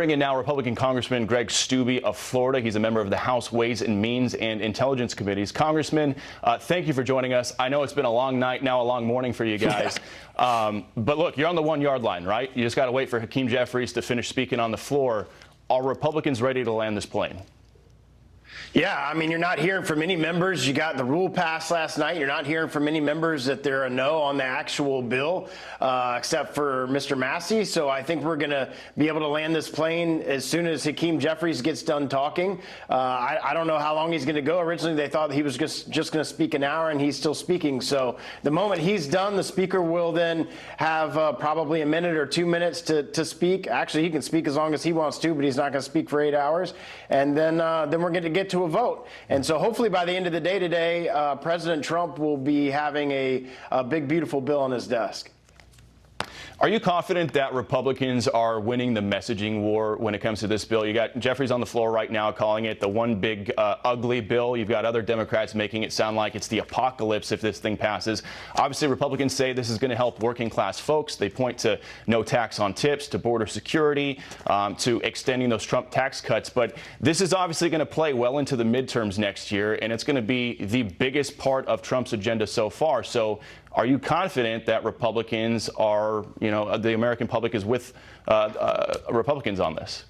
Bring in now Republican Congressman Greg Steube of Florida. He's a member of the House Ways and Means and Intelligence Committees. Congressman, thank you for joining us. I know it's been a long night, now a long morning for you guys. But look, you're on the 1 yard line, right? You just got to wait for Hakeem Jeffries to finish speaking on the floor. Are Republicans ready to land this plane? Yeah, I mean, you're not hearing from any members. You got the rule passed last night. You're not hearing from any members that they're a no on the actual bill, except for Mr. Massey. So I think we're going to be able to land this plane as soon as Hakeem Jeffries gets done talking. I don't know how long he's going to go. Originally, they thought he was just going to speak an hour, and he's still speaking. So the moment he's done, the speaker will then have probably a minute or 2 minutes to speak. Actually, he can speak as long as he wants to, but he's not going to speak for 8 hours. And then we're going to get to a vote. And so hopefully by the end of the day today, President Trump will be having a big, beautiful bill on his desk. Are you confident that Republicans are winning the messaging war when it comes to this bill? You got Jeffries on the floor right now calling it the one big ugly bill. You've got other Democrats making it sound like it's the apocalypse if this thing passes. Obviously, Republicans say this is going to help working class folks. They point to no tax on tips, to border security, to extending those Trump tax cuts. But this is obviously going to play well into the midterms next year, and it's going to be the biggest part of Trump's agenda so far. So are you confident that Republicans are, the American public is with Republicans on this?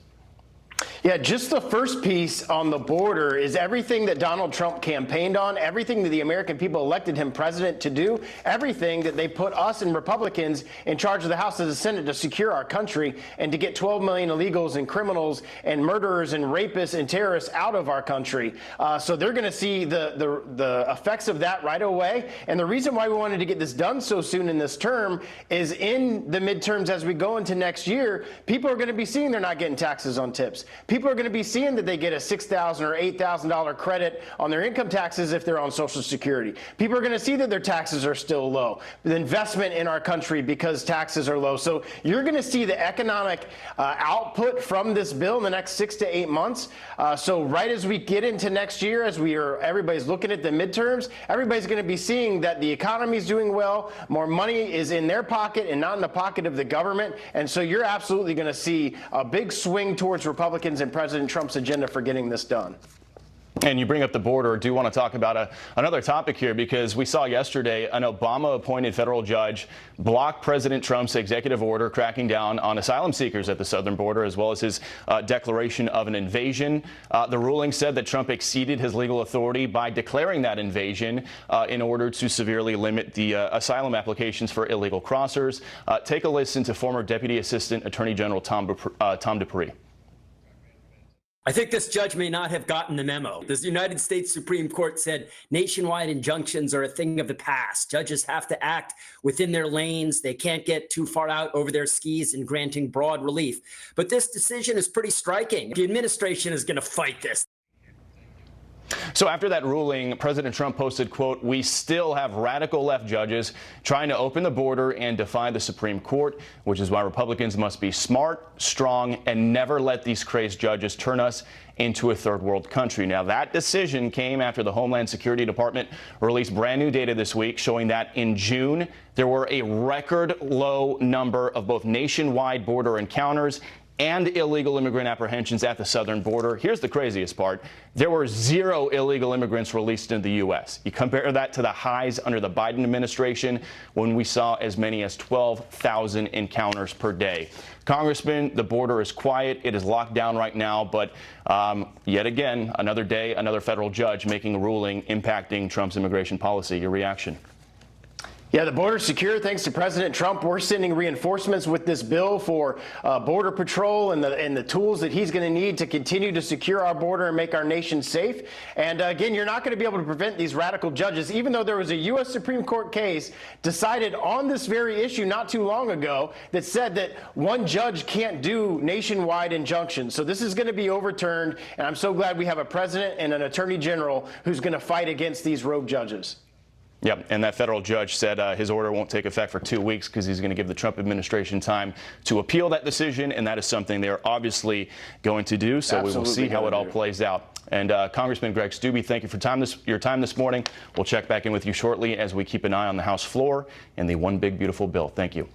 Yeah, just the first piece on the border is everything that Donald Trump campaigned on, everything that the American people elected him president to do, everything that they put us and Republicans in charge of the House and the Senate to secure our country and to get 12 million illegals and criminals and murderers and rapists and terrorists out of our country. So they're going to see the effects of that right away. And the reason why we wanted to get this done so soon in this term is in the midterms as we go into next year, people are going to be seeing they're not getting taxes on tips. People are going to be seeing that they get a $6,000 or $8,000 credit on their income taxes if they're on Social Security. People are going to see that their taxes are still low. The investment in our country because taxes are low. So you're going to see the economic output from this bill in the next 6 to 8 months. So right as we get into next year, as everybody's looking at the midterms, everybody's going to be seeing that the economy is doing well, more money is in their pocket and not in the pocket of the government. And so you're absolutely going to see a big swing towards Republicans and President Trump's agenda for getting this done. And you bring up the border. I do want to talk about another topic here, because we saw yesterday an Obama-appointed federal judge block President Trump's executive order cracking down on asylum seekers at the southern border, as well as his declaration of an invasion. The ruling said that Trump exceeded his legal authority by declaring that invasion in order to severely limit the asylum applications for illegal crossers. Take a listen to former Deputy Assistant Attorney General Tom Dupree. I think this judge may not have gotten the memo. The United States Supreme Court said nationwide injunctions are a thing of the past. Judges have to act within their lanes. They can't get too far out over their skis in granting broad relief. But this decision is pretty striking. The administration is going to fight this. So after that ruling, President Trump posted, quote, "We still have radical left judges trying to open the border and defy the Supreme Court, which is why Republicans must be smart, strong, and never let these crazed judges turn us into a third world country." Now, that decision came after the Homeland Security Department released brand new data this week showing that in June, there were a record low number of both nationwide border encounters and illegal immigrant apprehensions at the southern border. Here's the craziest part. There were 0 illegal immigrants released into the U.S. You compare that to the highs under the Biden administration, when we saw as many as 12,000 encounters per day. Congressman, the border is quiet. It is locked down right now. But yet again, another day, another federal judge making a ruling impacting Trump's immigration policy. Your reaction? Yeah, the border's secure thanks to President Trump. We're sending reinforcements with this bill for Border Patrol and the tools that he's going to need to continue to secure our border and make our nation safe. And again, you're not going to be able to prevent these radical judges, even though there was a U.S. Supreme Court case decided on this very issue not too long ago that said that one judge can't do nationwide injunctions. So this is going to be overturned, and I'm so glad we have a president and an attorney general who's going to fight against these rogue judges. Yep, and that federal judge said his order won't take effect for 2 weeks because he's going to give the Trump administration time to appeal that decision, and that is something they're obviously going to do. So we will see how it all plays out. And Congressman Greg Steube, thank you for your time this morning. We'll check back in with you shortly as we keep an eye on the House floor and the one big beautiful bill. Thank you.